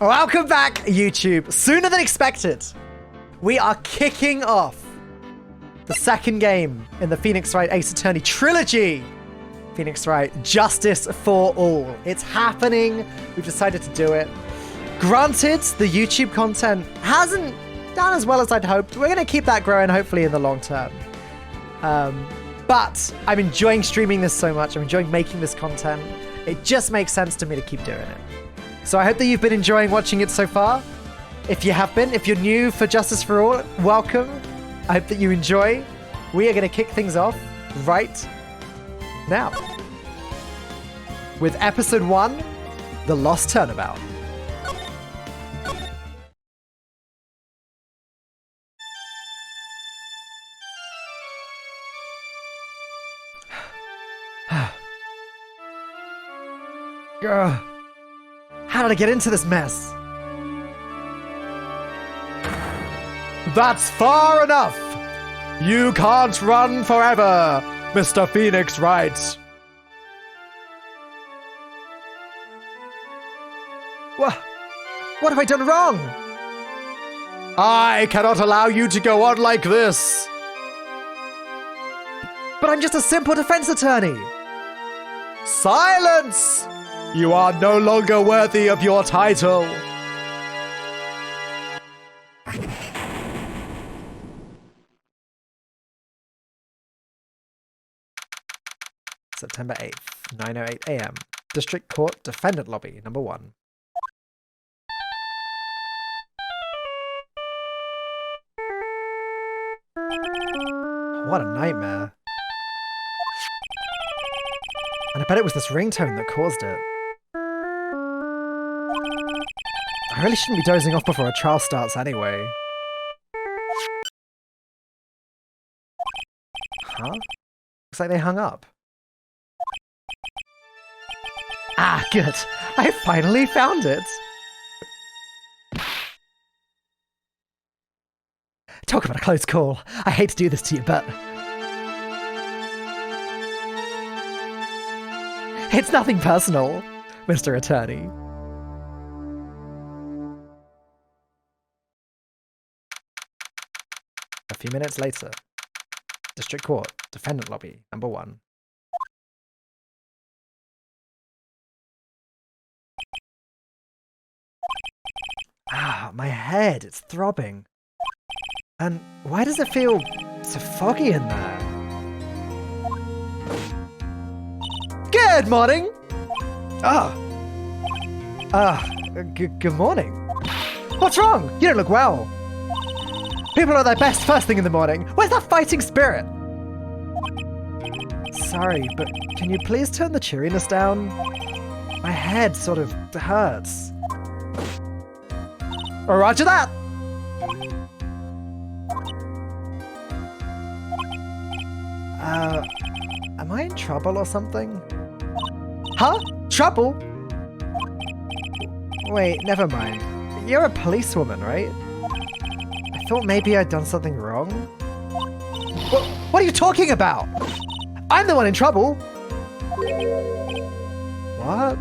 Welcome back, YouTube. Sooner than expected, we are kicking off the second game in the Phoenix Wright Ace Attorney trilogy. Phoenix Wright Justice for All. It's happening. We've decided to do it. Granted, the YouTube content hasn't done as well as I'd hoped. We're going to keep that growing, hopefully, in the long term. But I'm enjoying streaming this so much. I'm enjoying making this content. It just makes sense to me to keep doing it. So I hope that you've been enjoying watching it so far. If you have been, if you're new for Justice for All, welcome. I hope that you enjoy. We are going to kick things off right now with episode 1, The Lost Turnabout. How did I get into this mess? That's far enough! You can't run forever, Mr. Phoenix Wright. What have I done wrong? I cannot allow you to go on like this. But I'm just a simple defense attorney. Silence! You are no longer worthy of your title. September 8th, 9:08 a.m. District Court Defendant Lobby, number 1. What a nightmare. And I bet it was this ringtone that caused it. I really shouldn't be dozing off before a trial starts anyway. Huh? Looks like they hung up. Ah, good. I finally found it. Talk about a close call. I hate to do this to you, but... it's nothing personal, Mr. Attorney. A few minutes later. District Court, Defendant Lobby, number 1. Ah, my head, it's throbbing. And why does it feel so foggy in there? Good morning! Good morning. What's wrong? You don't look well. People are at their best first thing in the morning. Where's that fighting spirit? Sorry, but can you please turn the cheeriness down? My head sort of hurts. Roger that! Am I in trouble or something? Huh? Trouble? Wait, never mind. You're a policewoman, right? I thought maybe I'd done something wrong. What are you talking about? I'm the one in trouble. What?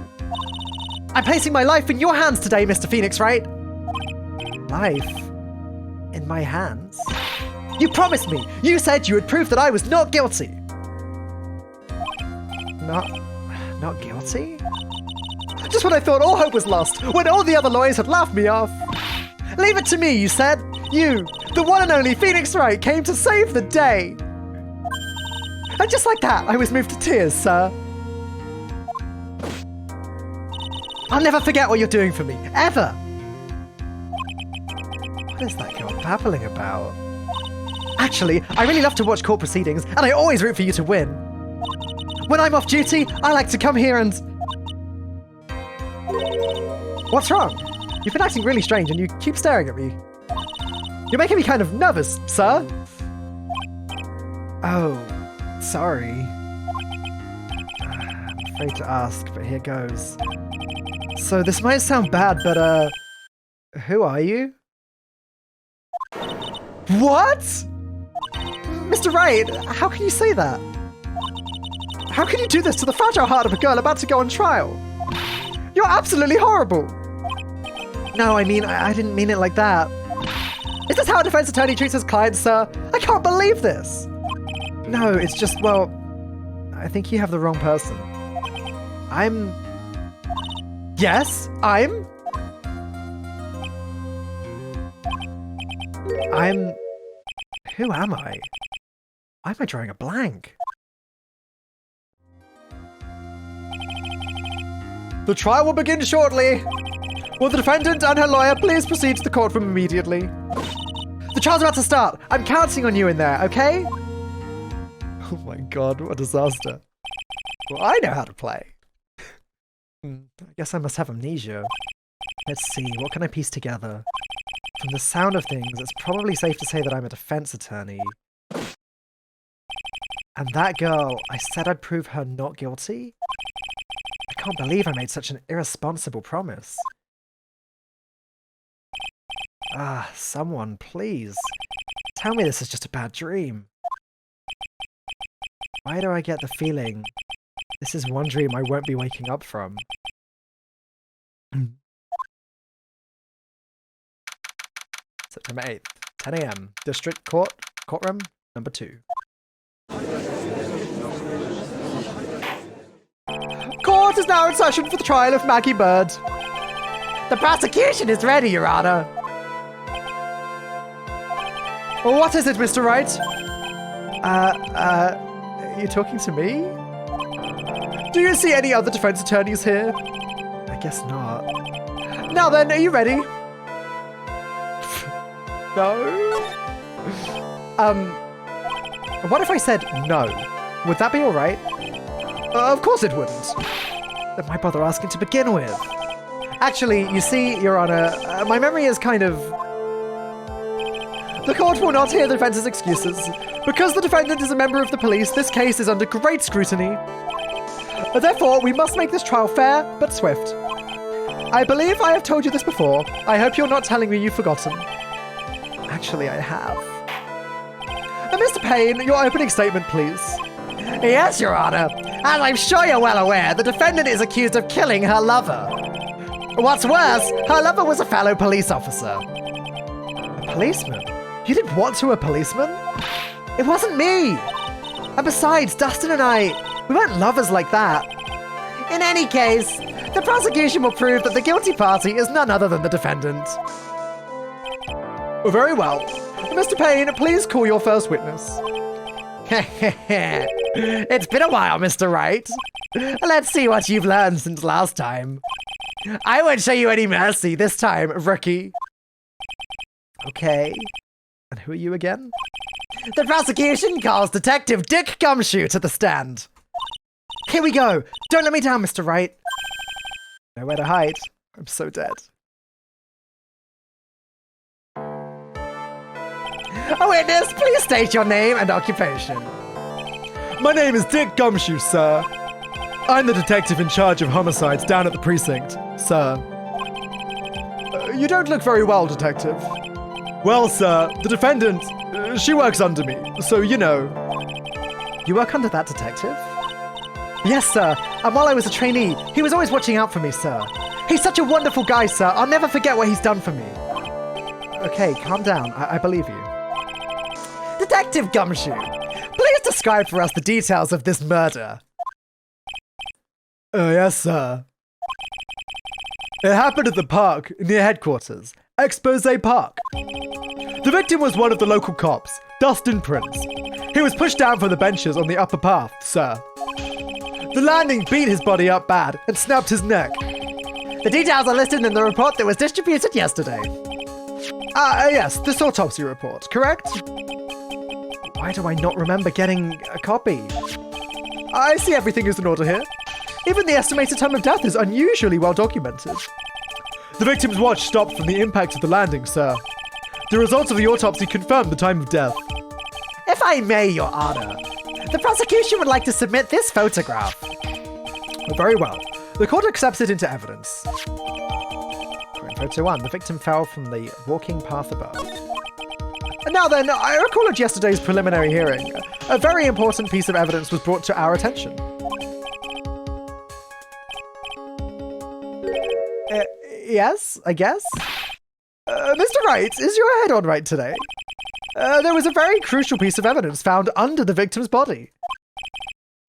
I'm placing my life in your hands today, Mr. Phoenix Wright. Life? In my hands? You promised me! You said you would prove that I was not guilty! Not guilty? Just when I thought all hope was lost, when all the other lawyers had laughed me off. Leave it to me, you said. You, the one and only Phoenix Wright, came to save the day. And just like that, I was moved to tears, sir. I'll never forget what you're doing for me, ever. What is that girl babbling about? Actually, I really love to watch court proceedings, and I always root for you to win. When I'm off duty, I like to come here and... What's wrong? You've been acting really strange, and you keep staring at me. You're making me kind of nervous, sir. Oh, sorry. I'm afraid to ask, but here goes. So this might sound bad, but who are you? What? Mr. Wright, how can you say that? How can you do this to the fragile heart of a girl about to go on trial? You're absolutely horrible! No, I mean, I didn't mean it like that. Is this how a defense attorney treats his client, sir? I can't believe this! No, it's just, well, I think you have the wrong person. Yes, who am I? Why am I drawing a blank? The trial will begin shortly. Will the defendant and her lawyer please proceed to the courtroom immediately? The trial's about to start. I'm counting on you in there, okay? Oh my god, what a disaster. Well, I know how to play. I guess I must have amnesia. Let's see, what can I piece together? From the sound of things, it's probably safe to say that I'm a defense attorney. And that girl, I said I'd prove her not guilty? I can't believe I made such an irresponsible promise. Ah, someone, please. Tell me this is just a bad dream. Why do I get the feeling this is one dream I won't be waking up from? September 8th, 10 AM, District Court, Courtroom number 2. Court is now in session for the trial of Maggie Bird. The prosecution is ready, Your Honor. What is it, Mr. Wright? Are you talking to me? Do you see any other defense attorneys here? I guess not. Now then, are you ready? No? What if I said no? Would that be alright? Of course it wouldn't. Then why bother asking to begin with? Actually, you see, Your Honor, my memory is kind of... The court will not hear the defense's excuses. Because the defendant is a member of the police, this case is under great scrutiny. Therefore, we must make this trial fair, but swift. I believe I have told you this before. I hope you're not telling me you've forgotten. Actually, I have. Mr. Payne, your opening statement, please. Yes, Your Honor. As I'm sure you're well aware, the defendant is accused of killing her lover. What's worse, her lover was a fellow police officer. A policeman? You did what to a policeman? It wasn't me! And besides, Dustin and I, we weren't lovers like that. In any case, the prosecution will prove that the guilty party is none other than the defendant. Very well. Mr. Payne, please call your first witness. It's been a while, Mr. Wright. Let's see what you've learned since last time. I won't show you any mercy this time, rookie. Okay. And who are you again? The prosecution calls Detective Dick Gumshoe to the stand. Here we go. Don't let me down, Mr. Wright. Nowhere to hide. I'm so dead. A witness, please state your name and occupation. My name is Dick Gumshoe, sir. I'm the detective in charge of homicides down at the precinct, sir. You don't look very well, detective. Well, sir, the defendant, she works under me, so you know. You work under that detective? Yes, sir, and while I was a trainee, he was always watching out for me, sir. He's such a wonderful guy, sir. I'll never forget what he's done for me. Okay, calm down. I believe you. Detective Gumshoe, please describe for us the details of this murder. Yes, sir. It happened at the park near headquarters, Expose Park. The victim was one of the local cops, Dustin Prince. He was pushed down from the benches on the upper path, sir. The landing beat his body up bad and snapped his neck. The details are listed in the report that was distributed yesterday. Yes, this autopsy report, correct? Why do I not remember getting a copy? I see everything is in order here. Even the estimated time of death is unusually well documented. The victim's watch stopped from the impact of the landing, sir. The results of the autopsy confirm the time of death. If I may, Your Honor, the prosecution would like to submit this photograph. Very well. The court accepts it into evidence. Photo 1. The victim fell from the walking path above. And now then, I recall at yesterday's preliminary hearing, a very important piece of evidence was brought to our attention. Yes, I guess. Mr. Wright, is your head on right today? There was a very crucial piece of evidence found under the victim's body.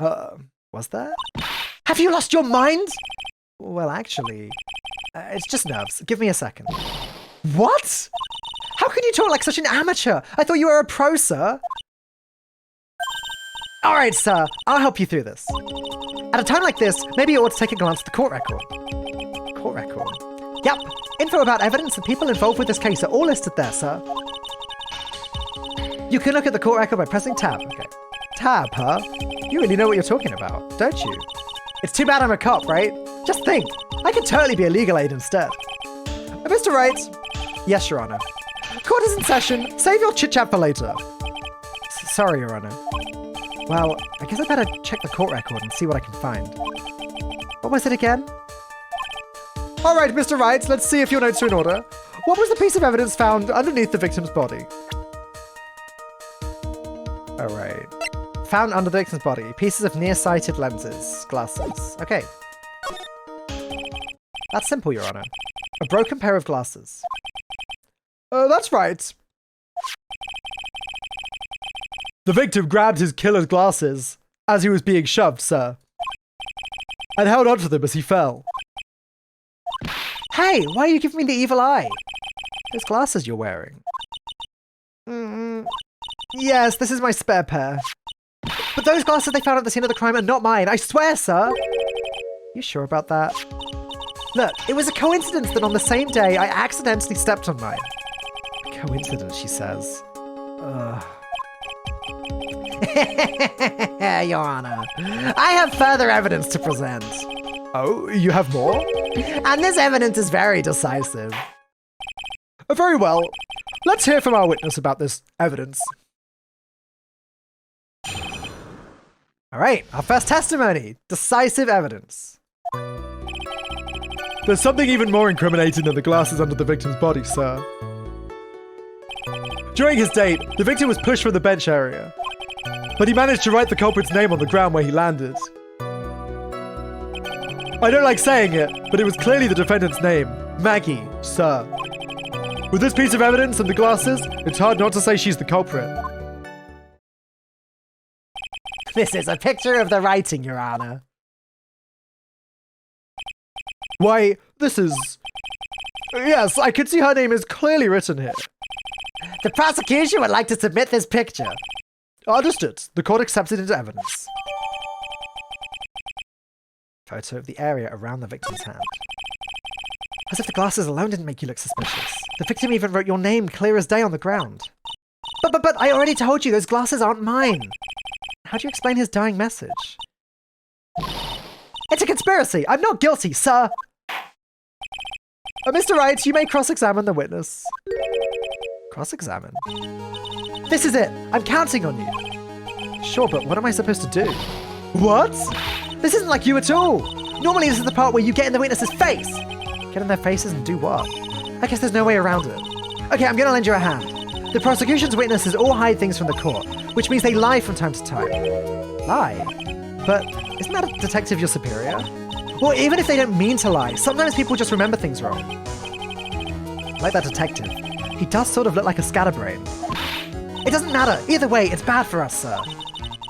Was there? Have you lost your mind? Well, actually, it's just nerves. Give me a second. What? How can you talk like such an amateur? I thought you were a pro, sir. All right, sir, I'll help you through this. At a time like this, maybe you ought to take a glance at the court record. Court record? Yep, info about evidence and people involved with this case are all listed there, sir. You can look at the court record by pressing tab. Okay. Tab, huh? You really know what you're talking about, don't you? It's too bad I'm a cop, right? Just think, I could totally be a legal aid instead. Mr. Wright? Yes, Your Honor. Court is in session. Save your chit-chat for later. Sorry, Your Honor. Well, I guess I better check the court record and see what I can find. What was it again? All right, Mr. Wright, let's see if your notes are in order. What was the piece of evidence found underneath the victim's body? All right. Found under the victim's body. Pieces of nearsighted lenses. Glasses. Okay. That's simple, Your Honor. A broken pair of glasses. That's right. The victim grabbed his killer's glasses as he was being shoved, sir, and held onto them as he fell. Hey, why are you giving me the evil eye? Those glasses you're wearing. Yes, this is my spare pair. But those glasses they found at the scene of the crime are not mine, I swear, sir. You sure about that? Look, it was a coincidence that on the same day I accidentally stepped on mine. Coincidence, she says. Your Honor, I have further evidence to present. Oh, you have more? And this evidence is very decisive. Very well. Let's hear from our witness about this evidence. All right, our first testimony. Decisive evidence. There's something even more incriminating than the glasses under the victim's body, sir. During his date, the victim was pushed from the bench area, but he managed to write the culprit's name on the ground where he landed. I don't like saying it, but it was clearly the defendant's name, Maggie, sir. With this piece of evidence and the glasses, it's hard not to say she's the culprit. This is a picture of the writing, Your Honor. Why, this is... Yes, I can see her name is clearly written here. The prosecution would like to submit this picture. Understood. The court accepts it into evidence. Photo of the area around the victim's hand. As if the glasses alone didn't make you look suspicious. The victim even wrote your name clear as day on the ground. But I already told you those glasses aren't mine. How do you explain his dying message? It's a conspiracy! I'm not guilty, sir! Mr. Wright, you may cross-examine the witness. Cross-examine? This is it! I'm counting on you! Sure, but what am I supposed to do? What? This isn't like you at all! Normally this is the part where you get in the witness's face! Get in their faces and do what? I guess there's no way around it. Okay, I'm gonna lend you a hand. The prosecution's witnesses all hide things from the court, which means they lie from time to time. Lie? But isn't that a detective your superior? Well, even if they don't mean to lie, sometimes people just remember things wrong. Like that detective. He does sort of look like a scatterbrain. It doesn't matter. Either way, it's bad for us, sir.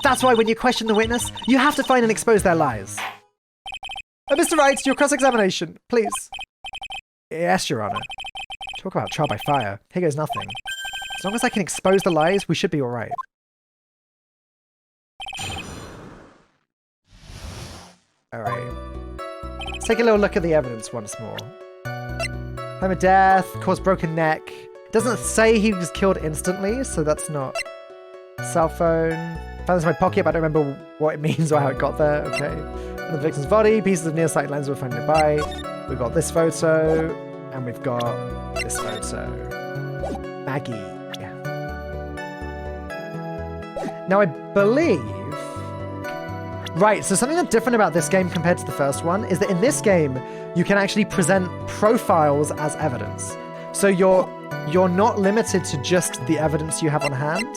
That's why when you question the witness, you have to find and expose their lies. Mr. Wright, your cross-examination, please. Yes, Your Honor. Talk about trial by fire. Here goes nothing. As long as I can expose the lies, we should be all right. All right. Let's take a little look at the evidence once more. Time of death, caused broken neck. It doesn't say he was killed instantly, so that's not. Cell phone. Found this in my pocket, but I don't remember what it means or how it got there. Okay. And the victim's body, pieces of nearsighted lenses were found nearby. We've got this photo, and we've got this photo. Maggie. Yeah. Now I believe... Right, so something that's different about this game compared to the first one is that in this game, you can actually present profiles as evidence. So you're not limited to just the evidence you have on hand.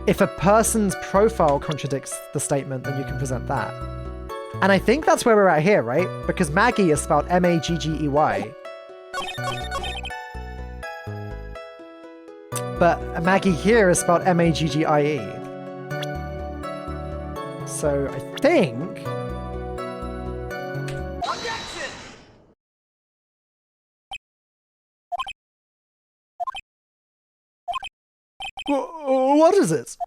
If a person's profile contradicts the statement, then you can present that. And I think that's where we're at here, right? Because Maggie is spelled M-A-G-G-E-Y. But Maggie here is spelled M-A-G-G-I-E. So I think... Objection! What is it?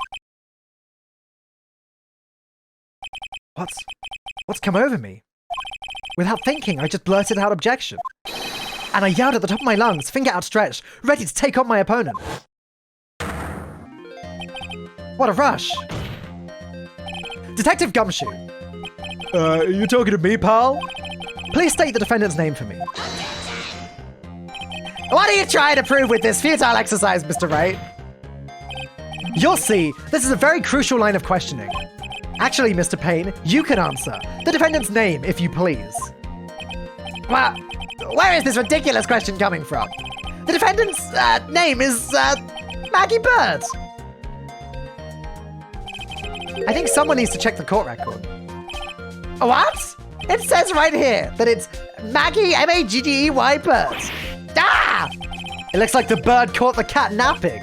What's come over me? Without thinking, I just blurted out objection. And I yelled at the top of my lungs, finger outstretched, ready to take on my opponent. What a rush! Detective Gumshoe. You talking to me, pal? Please state the defendant's name for me. What are you trying to prove with this futile exercise, Mr. Wright? You'll see, this is a very crucial line of questioning. Actually, Mr. Payne, you can answer. The defendant's name, if you please. Well, where is this ridiculous question coming from? The defendant's name is Maggie Bird. I think someone needs to check the court record. What? It says right here that it's Maggie M-A-G-G-E-Y Bird. Ah! It looks like the bird caught the cat napping.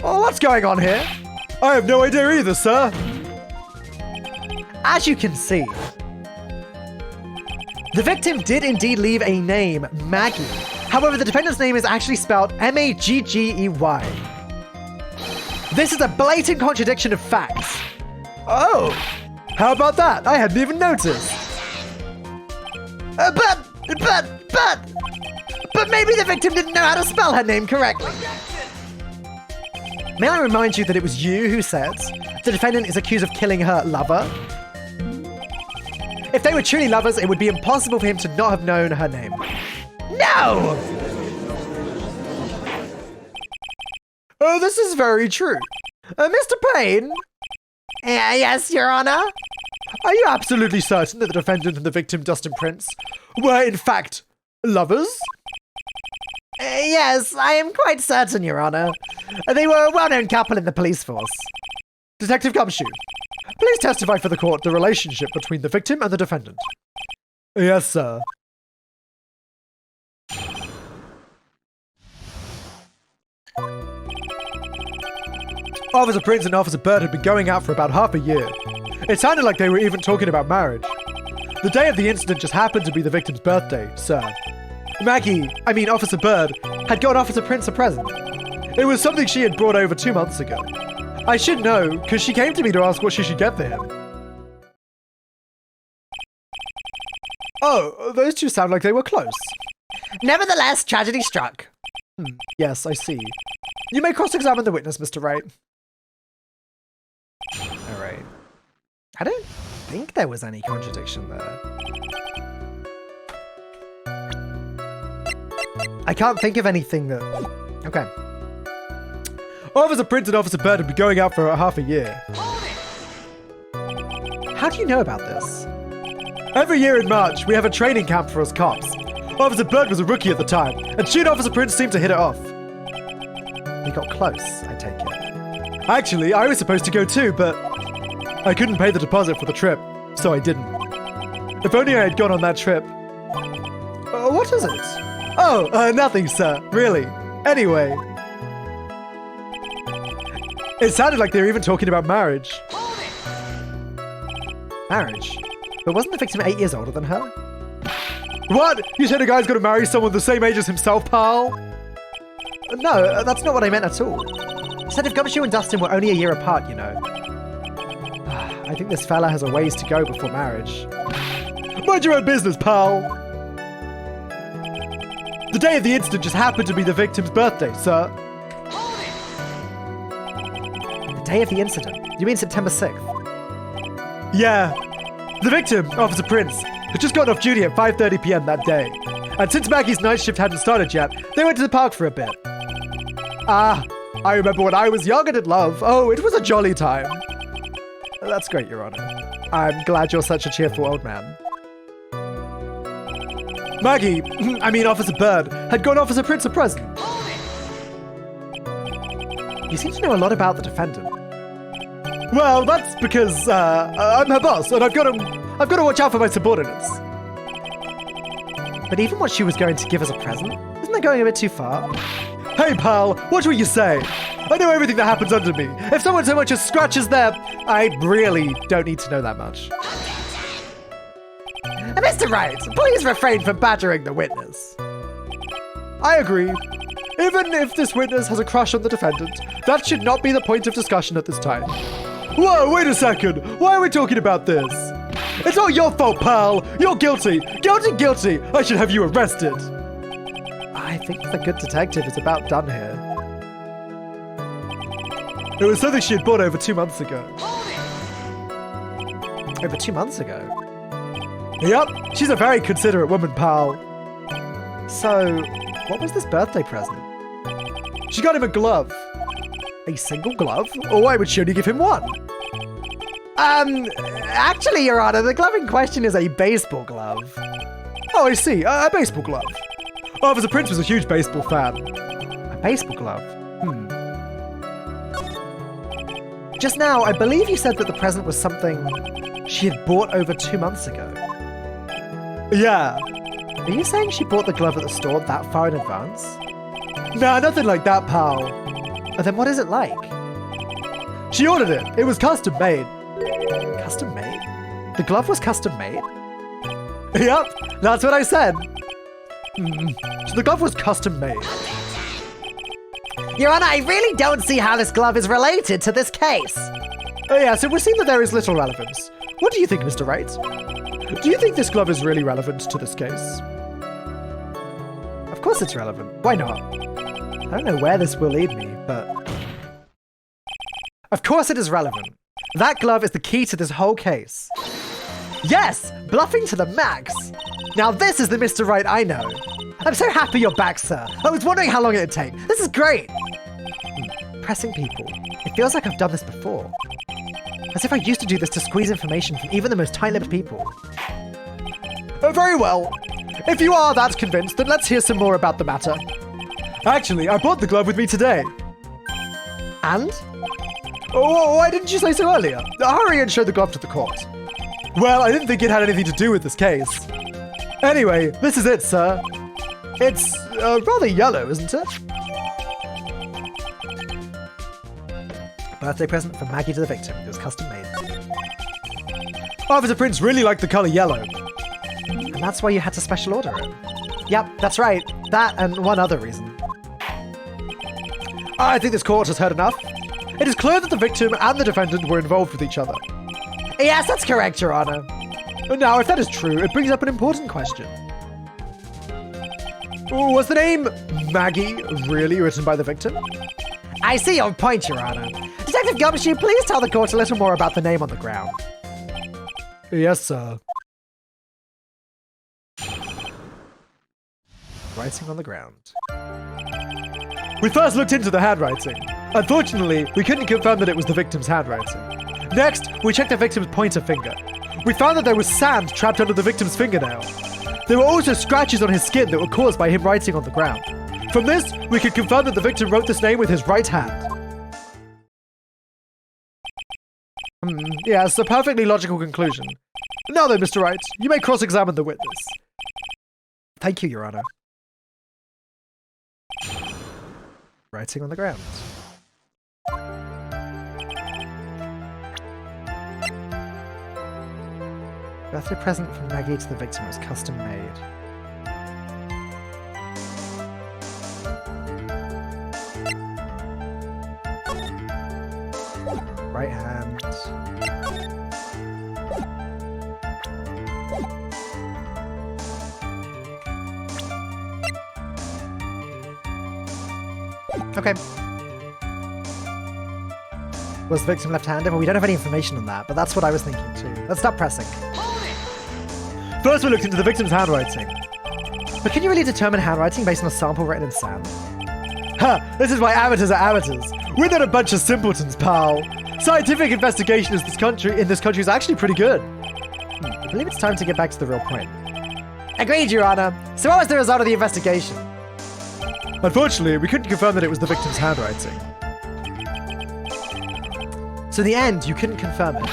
Oh, what's going on here? I have no idea either, sir. As you can see, the victim did indeed leave a name, Maggie. However, the defendant's name is actually spelled M-A-G-G-E-Y. This is a blatant contradiction of facts. Oh, how about that? I hadn't even noticed. But maybe the victim didn't know how to spell her name correctly. May I remind you that it was you who said the defendant is accused of killing her lover? If they were truly lovers, it would be impossible for him to not have known her name. No! Oh, this is very true. Mr. Payne? Yes, Your Honor? Are you absolutely certain that the defendant and the victim, Dustin Prince, were in fact lovers? Yes, I am quite certain, Your Honor. They were a well-known couple in the police force. Detective Gumshoe, please testify for the court the relationship between the victim and the defendant. Yes, sir. Officer Prince and Officer Bird had been going out for about half a year. It sounded like they were even talking about marriage. The day of the incident just happened to be the victim's birthday, sir. Officer Bird, had got Officer Prince a present. It was something she had brought over 2 months ago. I should know, because she came to me to ask what she should get for him. Oh, those two sound like they were close. Nevertheless, tragedy struck. Yes, I see. You may cross-examine the witness, Mr. Wright. Alright. I don't think there was any contradiction there. I can't think of anything that... Okay. Officer Prince and Officer Bird have been going out for half a year. How do you know about this? Every year in March, we have a training camp for us cops. Officer Bird was a rookie at the time, and she and Officer Prince seemed to hit it off. They got close, I take it. Actually, I was supposed to go too, but I couldn't pay the deposit for the trip, so I didn't. If only I had gone on that trip. What is it? Oh, nothing, sir. Really. Anyway. It sounded like they were even talking about marriage. Marriage? But wasn't the victim 8 years older than her? What? You said a guy's got to marry someone the same age as himself, pal? No, that's not what I meant at all. I said if Gumshoe and Dustin were only a year apart, you know. I think this fella has a ways to go before marriage. Mind your own business, pal! The day of the incident just happened to be the victim's birthday, sir. The day of the incident? You mean September 6th? Yeah. The victim, Officer Prince, had just gotten off duty at 5:30 p.m. that day. And since Maggie's night shift hadn't started yet, they went to the park for a bit. I remember when I was young and in love. Oh, it was a jolly time. That's great, Your Honor. I'm glad you're such a cheerful old man. Officer Bird, had got Officer Prince a present. You seem to know a lot about the defendant. Well, that's because, I'm her boss, and I've got to watch out for my subordinates. But even what she was going to give as a present? Isn't they're going a bit too far. Hey, pal, watch what you say. I know everything that happens under me. If someone so much as scratches their... I really don't need to know that much. Mr. Wright, please refrain from badgering the witness. I agree. Even if this witness has a crush on the defendant, that should not be the point of discussion at this time. Whoa, wait a second. Why are we talking about this? It's all your fault, pal. You're guilty. Guilty, guilty. I should have you arrested. I think the good detective is about done here. It was something she had bought over 2 months ago. Over 2 months ago? Yep, she's a very considerate woman, pal. So, what was this birthday present? She got him a glove. A single glove? Or why would she only give him one? Actually, Your Honor, the glove in question is a baseball glove. Oh, I see, a baseball glove. Officer Prince was a huge baseball fan. A baseball glove? Just now, I believe you said that the present was something she had bought over 2 months ago. Yeah. Are you saying she bought the glove at the store that far in advance? Nah, nothing like that, pal. Oh, then what is it like? She ordered it. It was custom made. Custom made? The glove was custom made? Yep, that's what I said. So the glove was custom made. Your Honor, I really don't see how this glove is related to this case. Oh yeah, so we've seen that there is little relevance. What do you think, Mr. Wright? Do you think this glove is really relevant to this case? Of course it's relevant. Why not? I don't know where this will lead me, but... Of course it is relevant. That glove is the key to this whole case. Yes! Bluffing to the max! Now this is the Mr. Wright I know. I'm so happy you're back, sir. I was wondering how long it'd take. This is great! Pressing people. It feels like I've done this before. As if I used to do this to squeeze information from even the most tight-lipped people. Very well. If you are that convinced, then let's hear some more about the matter. Actually, I brought the glove with me today. And? Oh, why didn't you say so earlier? Hurry and show the glove to the court. Well, I didn't think it had anything to do with this case. Anyway, this is it, sir. It's rather yellow, isn't it? Birthday present from Maggie to the victim. It was custom made. Officer Prince really liked the color yellow. And that's why you had to special order it. Yep, that's right. That and one other reason. I think this court has heard enough. It is clear that the victim and the defendant were involved with each other. Yes, that's correct, Your Honor. Now, if that is true, it brings up an important question. Was the name Maggie really written by the victim? I see your point, Your Honor. Detective Gumshoe, please tell the court a little more about the name on the ground. Yes, sir. Writing on the ground. We first looked into the handwriting. Unfortunately, we couldn't confirm that it was the victim's handwriting. Next, we checked the victim's pointer finger. We found that there was sand trapped under the victim's fingernail. There were also scratches on his skin that were caused by him writing on the ground. From this, we could confirm that the victim wrote this name with his right hand. Yes, a perfectly logical conclusion. Now then, Mr. Wright, you may cross-examine the witness. Thank you, Your Honor. Writing on the ground. Birthday present from Maggie to the victim was custom made. Right hand. Okay. Was the victim left-handed? Well, we don't have any information on that, but that's what I was thinking too. Let's stop pressing. First, we looked into the victim's handwriting. But can you really determine handwriting based on a sample written in sand? Ha! This is why amateurs are amateurs. We're not a bunch of simpletons, pal. Scientific investigation in this country is actually pretty good. I believe it's time to get back to the real point. Agreed, Your Honor. So what was the result of the investigation? Unfortunately, we couldn't confirm that it was the victim's handwriting. So in the end, you couldn't confirm it.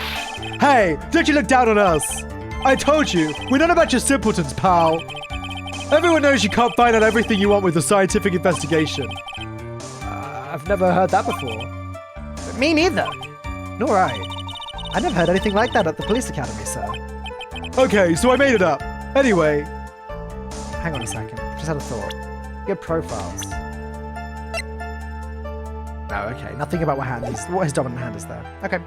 Hey, don't you look down on us! I told you, we're not a bunch of simpletons, pal. Everyone knows you can't find out everything you want with a scientific investigation. I've never heard that before. Me neither. Nor I. I never heard anything like that at the police academy, sir. Okay, so I made it up. Anyway. Hang on a second. Just had a thought. Your profiles. Oh, okay. Nothing about what his dominant hand is there. Okay.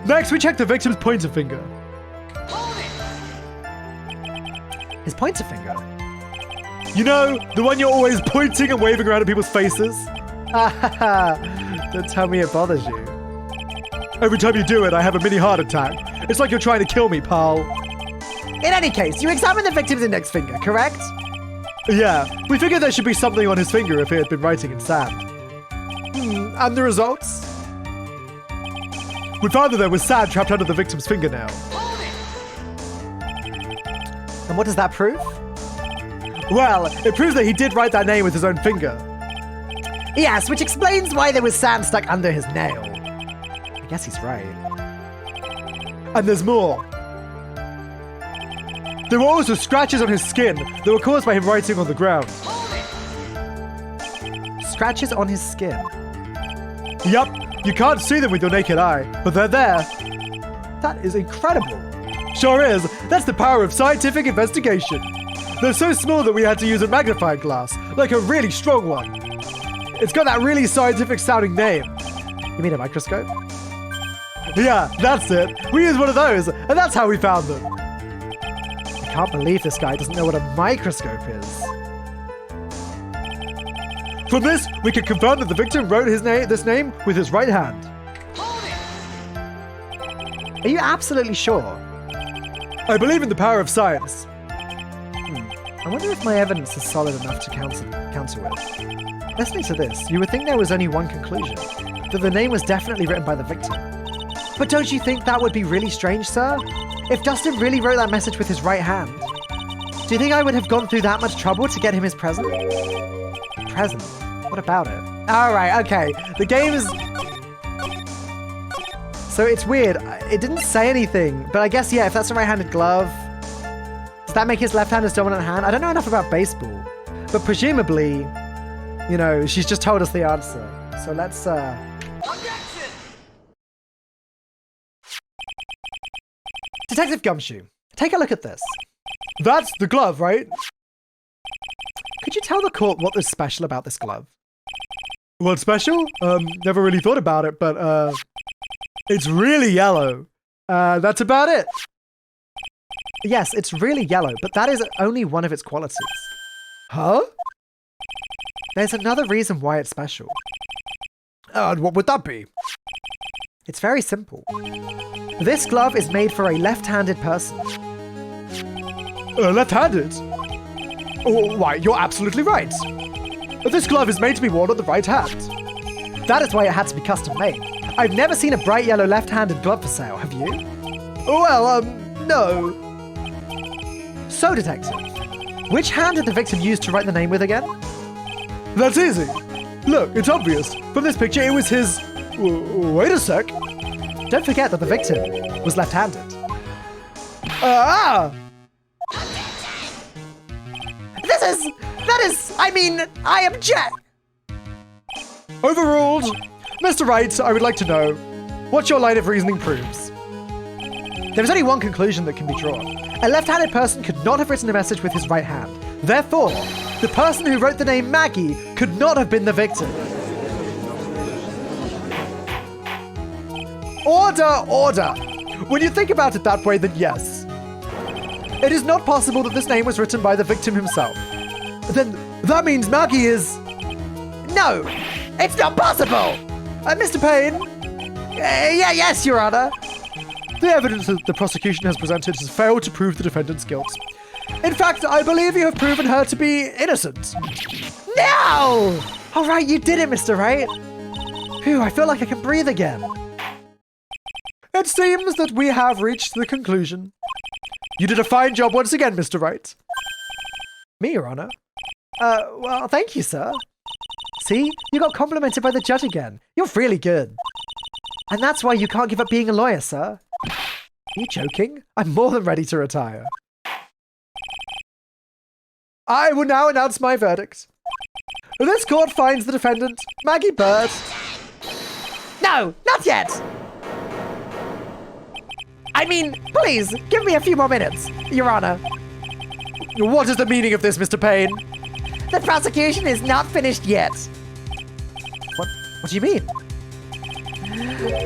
Next, we check the victim's pointer finger. His pointer finger? You know, the one you're always pointing and waving around at people's faces? Don't tell me it bothers you. Every time you do it, I have a mini heart attack. It's like you're trying to kill me, pal. In any case, you examined the victim's index finger, correct? Yeah, we figured there should be something on his finger if he had been writing in sand. And the results? We found that there was sand trapped under the victim's fingernail. And what does that prove? Well, it proves that he did write that name with his own finger. Yes, which explains why there was sand stuck under his nail. I guess he's right. And there's more. There were also scratches on his skin that were caused by him writing on the ground. Scratches on his skin? Yup, you can't see them with your naked eye, but they're there. That is incredible. Sure is. That's the power of scientific investigation. They're so small that we had to use a magnifying glass, like a really strong one. It's got that really scientific sounding name. You mean a microscope? Yeah, that's it. We used one of those, and that's how we found them. I can't believe this guy doesn't know what a microscope is. From this, we can confirm that the victim wrote this name with his right hand. Are you absolutely sure? I believe in the power of science. I wonder if my evidence is solid enough to counter with. Listening to this, you would think there was only one conclusion, that the name was definitely written by the victim. But don't you think that would be really strange, sir? If Dustin really wrote that message with his right hand, do you think I would have gone through that much trouble to get him his present? Present? What about it? Alright, okay. The game is... So it's weird. It didn't say anything, but I guess, yeah, if that's a right-handed glove, does that make his left hand his dominant hand? I don't know enough about baseball, but presumably, you know, she's just told us the answer. So let's, Detective Gumshoe, take a look at this. That's the glove, right? Could you tell the court what was special about this glove? What's special? Never really thought about it, but, it's really yellow. That's about it. Yes, it's really yellow, but that is only one of its qualities. Huh? There's another reason why it's special. What would that be? It's very simple. This glove is made for a left-handed person. Left-handed? Oh, why, you're absolutely right. This glove is made to be worn on the right hand. That is why it had to be custom made. I've never seen a bright yellow left-handed glove for sale, have you? Well, no. So, Detective, which hand did the victim use to write the name with again? That's easy. Look, it's obvious. From this picture, it was his... Wait a sec. Don't forget that the victim was left-handed. I object! Overruled. Mr. Wright, I would like to know, what your line of reasoning proves? There is only one conclusion that can be drawn. A left-handed person could not have written a message with his right hand. Therefore, the person who wrote the name Maggie could not have been the victim. Order, order! When you think about it that way, then yes. It is not possible that this name was written by the victim himself. Then that means Maggie is... No! It's not possible! Mr. Payne? Yes, Your Honor. The evidence that the prosecution has presented has failed to prove the defendant's guilt. In fact, I believe you have proven her to be innocent. No! All right, you did it, Mr. Wright. Phew, I feel like I can breathe again. It seems that we have reached the conclusion. You did a fine job once again, Mr. Wright. Me, Your Honor? Well, thank you, sir. See? You got complimented by the judge again. You're really good. And that's why you can't give up being a lawyer, sir. Are you joking? I'm more than ready to retire. I will now announce my verdict. This court finds the defendant, Maggie Bird. No, not yet. I mean, please, give me a few more minutes, Your Honor. What is the meaning of this, Mr. Payne? The prosecution is not finished yet. What do you mean?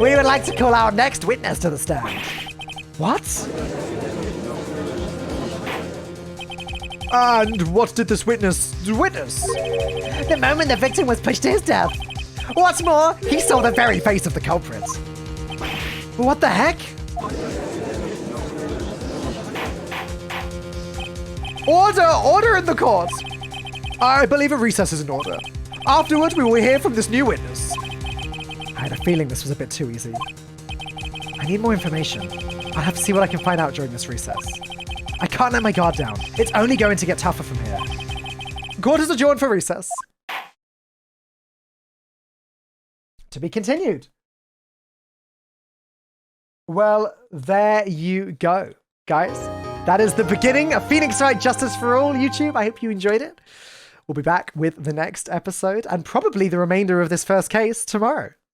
We would like to call our next witness to the stand. What? And what did this witness witness? The moment the victim was pushed to his death. What's more, he saw the very face of the culprit. What the heck? Order in the court! I believe a recess is in order. Afterwards, we will hear from this new witness. I had a feeling this was a bit too easy. I need more information. I'll have to see what I can find out during this recess. I can't let my guard down. It's only going to get tougher from here. Court is adjourned for recess. To be continued. Well, there you go, guys. That is the beginning of Phoenix Wright Justice for All, YouTube. I hope you enjoyed it. We'll be back with the next episode and probably the remainder of this first case tomorrow.